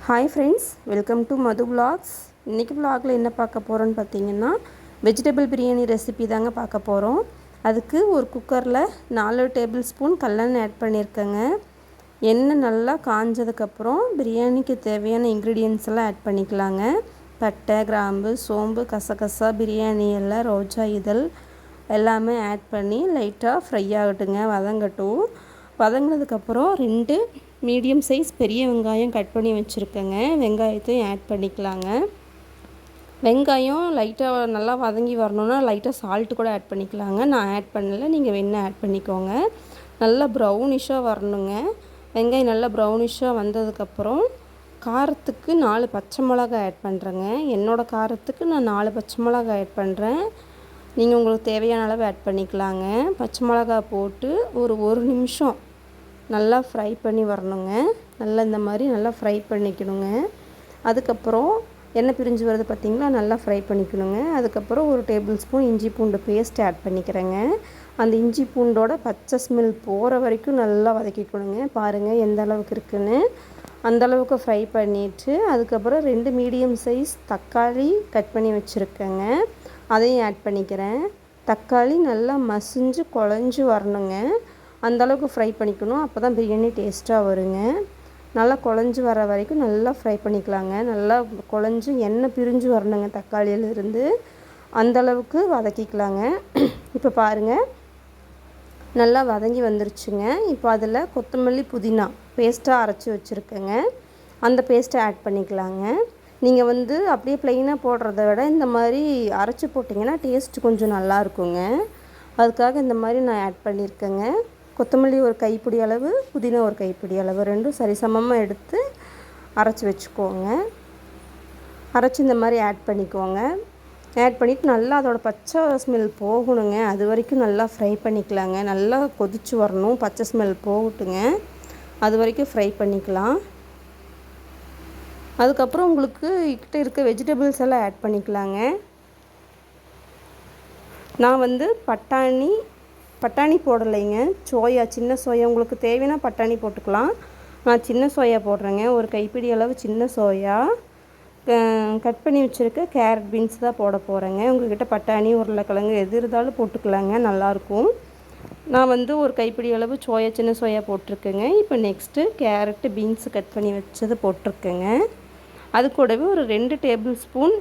Hi friends, welcome to Madhu vlogs. இன்றைக்கி விலாகில் என்ன பார்க்க போகிறோன்னு பார்த்தீங்கன்னா, வெஜிடபிள் பிரியாணி ரெசிபி தாங்க பார்க்க போகிறோம். அதுக்கு ஒரு குக்கரில் 4 டேபிள் ஸ்பூன் கல்லெண்ணெய் ஆட் பண்ணியிருக்கேங்க. எண்ணெய் நல்லா காஞ்சதுக்கப்புறம் பிரியாணிக்கு தேவையான இன்க்ரீடியன்ஸ் எல்லாம் ஆட் பண்ணிக்கலாங்க. பட்டை, கிராம்பு, சோம்பு, கசகசா, பிரியாணி எல்லாம், ரோஜா இதழ் எல்லாமே ஆட் பண்ணி லைட்டாக ஃப்ரை ஆகட்டுங்க, வதங்கட்டும். வதங்கினதுக்கப்புறம் 2 மீடியம் சைஸ் பெரிய வெங்காயம் கட் பண்ணி வச்சுருக்கேங்க. வெங்காயத்தையும் ஆட் பண்ணிக்கலாங்க. வெங்காயம் லைட்டாக நல்லா வதங்கி வரணுன்னா லைட்டாக சால்ட்டு கூட ஆட் பண்ணிக்கலாங்க. நான் ஆட் பண்ணலை, நீங்கள் வேணால் ஆட் பண்ணிக்கோங்க. நல்லா ப்ரௌனிஷாக வரணுங்க. வெங்காயம் நல்லா ப்ரௌனிஷாக வந்ததுக்கப்புறம் காரத்துக்கு 4 பச்சை மிளகாய் ஆட் பண்ணுறேங்க. என்னோடய காரத்துக்கு நான் 4 பச்சை மிளகாய் ஆட் பண்ணுறேன். நீங்கள் உங்களுக்கு தேவையான அளவு ஆட் பண்ணிக்கலாங்க. பச்சை மிளகாய் போட்டு ஒரு நிமிஷம் நல்லா ஃப்ரை பண்ணி வரணுங்க. நல்லா இந்த மாதிரி நல்லா ஃப்ரை பண்ணிக்கணுங்க. அதுக்கப்புறம் எண்ணெய் பிரிஞ்சு வருது பார்த்திங்களா, நல்லா ஃப்ரை பண்ணிக்கணுங்க. அதுக்கப்புறம் 1 டேபிள் ஸ்பூன் இஞ்சி பூண்டு பேஸ்ட் ஆட் பண்ணிக்கிறேங்க. அந்த இஞ்சி பூண்டோட பச்சை ஸ்மெல் போகிற வரைக்கும் நல்லா வதக்கிக்கணுங்க. பாருங்கள் எந்த அளவுக்கு இருக்குன்னு. அந்தளவுக்கு ஃப்ரை பண்ணிவிட்டு அதுக்கப்புறம் 2 மீடியம் சைஸ் தக்காளி கட் பண்ணி வச்சுருக்கேங்க. அதையும் ஆட் பண்ணிக்கிறேன். தக்காளி நல்லா மசிஞ்சு குழஞ்சி வரணுங்க. அந்தளவுக்கு ஃப்ரை பண்ணிக்கணும். அப்போ தான் பிரியாணி டேஸ்ட்டாக வருங்க. நல்லா குழஞ்சி வர வரைக்கும் நல்லா ஃப்ரை பண்ணிக்கலாங்க. நல்லா குழஞ்சி எண்ணெய் பிரிஞ்சு வரணுங்க தக்காளியிலேருந்து. அந்தளவுக்கு வதக்கிக்கலாங்க. இப்போ பாருங்கள் நல்லா வதங்கி வந்துருச்சுங்க. இப்போ அதில் கொத்தமல்லி, புதினா பேஸ்ட்டாக அரைச்சி வச்சுருக்கேங்க. அந்த பேஸ்ட்டை ஆட் பண்ணிக்கலாங்க. நீங்கள் அப்படியே ப்ளெயினாக போடுறத விட இந்த மாதிரி அரைச்சி போட்டிங்கன்னா டேஸ்ட் கொஞ்சம் நல்லா இருக்குங்க. அதுக்காக இந்த மாதிரி நான் ஆட் பண்ணியிருக்கேங்க. கொத்தமல்லி 1 கைப்பிடி அளவு, புதினா 1 கைப்பிடி அளவு, ரெண்டும் சரிசமமாக எடுத்து அரைச்சி வச்சுக்கோங்க. அரைச்சி இந்த மாதிரி ஆட் பண்ணிக்கோங்க. ஆட் பண்ணிவிட்டு நல்லா அதோடய பச்சை ஸ்மெல் போகணுங்க. அது வரைக்கும் நல்லா ஃப்ரை பண்ணிக்கலாங்க. நல்லா கொதிச்சு வரணும், பச்சை ஸ்மெல் போகட்டுங்க. அது வரைக்கும் ஃப்ரை பண்ணிக்கலாம். அதுக்கப்புறம் உங்களுக்கு கிட்ட இருக்க வெஜிடபிள்ஸ் எல்லாம் ஆட் பண்ணிக்கலாங்க. நான் பட்டாணி போடலைங்க, சோயா, சின்ன சோயா. உங்களுக்கு தேவைன்னா பட்டாணி போட்டுக்கலாம். நான் சின்ன சோயா போடுறேங்க. 1 கைப்பிடி அளவு சின்ன சோயா. கட் பண்ணி வச்சுருக்க கேரட், பீன்ஸ் தான் போட போகிறேங்க. உங்கள்கிட்ட பட்டாணி, உருளைக்கிழங்கு எது இருந்தாலும் போட்டுக்கலாங்க, நல்லாயிருக்கும். நான் 1 கைப்பிடி அளவு சோயா, சின்ன சோயா போட்டிருக்கேங்க. இப்போ நெக்ஸ்ட்டு கேரட்டு, பீன்ஸு கட் பண்ணி வச்சது போட்டிருக்கேங்க. அது கூடவே 2 டேபிள் ஸ்பூன்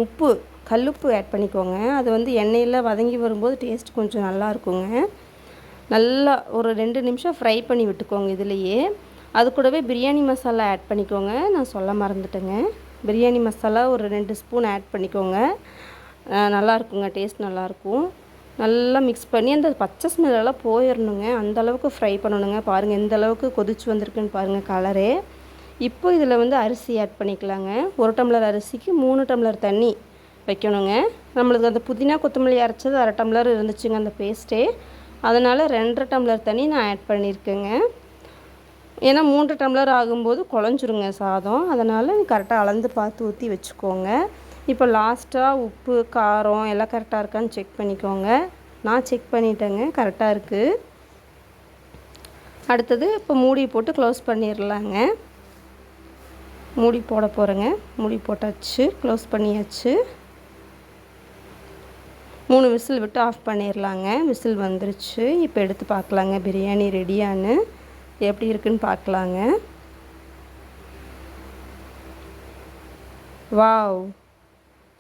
உப்பு, கல்லுப்பு ஆட் பண்ணிக்கோங்க. அது எண்ணெயில் வதங்கி வரும்போது டேஸ்ட் கொஞ்சம் நல்லா இருக்குங்க. நல்லா ஒரு 2 நிமிஷம் ஃப்ரை பண்ணி விட்டுக்கோங்க இதுலேயே. அது கூடவே பிரியாணி மசாலா ஆட் பண்ணிக்கோங்க. நான் சொல்ல மறந்துட்டேங்க. பிரியாணி மசாலா 2 ஸ்பூன் ஆட் பண்ணிக்கோங்க. நல்லாயிருக்குங்க, டேஸ்ட் நல்லாயிருக்கும். நல்லா மிக்ஸ் பண்ணி அந்த பச்சை ஸ்மெல்லாம் போயிடணுங்க. அந்தளவுக்கு ஃப்ரை பண்ணணுங்க. பாருங்கள் எந்த அளவுக்கு கொதிச்சு வந்திருக்குன்னு பாருங்கள் கலரே. இப்போ இதில் அரிசி ஆட் பண்ணிக்கலாங்க. 1 டம்ளர் அரிசிக்கு 3 டம்ளர் தண்ணி வைக்கணுங்க. நம்மளுக்கு அந்த புதினா, கொத்தமல்லி அரைச்சது 1/2 டம்ளர் இருந்துச்சுங்க அந்த பேஸ்ட்டே. அதனால் 2 டம்ளர் தண்ணி நான் ஆட் பண்ணியிருக்கேங்க. ஏன்னா 3 டம்ளர் ஆகும்போது குழஞ்சிருங்க சாதம். அதனால் கரெக்டாக அளந்து பார்த்து ஊற்றி வச்சுக்கோங்க. இப்போ லாஸ்ட்டாக உப்பு, காரம் எல்லாம் கரெக்டாக இருக்கான்னு செக் பண்ணிக்கோங்க. நான் செக் பண்ணிட்டேங்க, கரெக்டாக இருக்குது. அடுத்தது இப்போ மூடி போட்டு க்ளோஸ் பண்ணிடலாங்க. மூடி போட போகிறேங்க. மூடி போட்டாச்சு, க்ளோஸ் பண்ணியாச்சு. 3 விசில் விட்டு ஆஃப் பண்ணிடலாங்க. விசில் வந்துருச்சு. இப்போ எடுத்து பார்க்கலாங்க பிரியாணி ரெடியான்னு. எப்படி இருக்குன்னு பார்க்கலாங்க. வாவ்,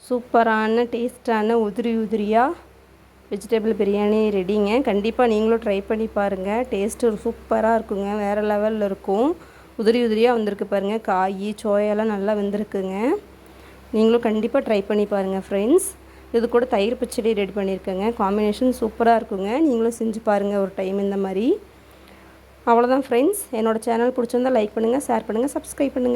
சூப்பரான டேஸ்டான உதிரியாக வெஜிடபிள் பிரியாணி ரெடிங்க. கண்டிப்பாக நீங்களும் ட்ரை பண்ணி பாருங்கள். டேஸ்ட்டு சூப்பராக இருக்குங்க, வேறு லெவலில் இருக்கும். உதிரியாக வந்திருக்கு பாருங்கள். காய், சோயாலாம் நல்லா வெந்திருக்குங்க. நீங்களும் கண்டிப்பாக ட்ரை பண்ணி பாருங்கள் ஃப்ரெண்ட்ஸ். இது கூட தயிர் பச்சடி ரெடி பண்ணியிருக்கேங்க. காம்பினேஷன் சூப்பராக இருக்குங்க. நீங்களும் செஞ்சு பாருங்கள் ஒரு டைம் இந்த மாதிரி. அவ்வளோதான் ஃப்ரெண்ட்ஸ். என்னோடய சேனல் பிடிச்சிருந்தால் லைக் பண்ணுங்கள், ஷேர் பண்ணுங்கள், சப்ஸ்கிரைப் பண்ணுங்கள்.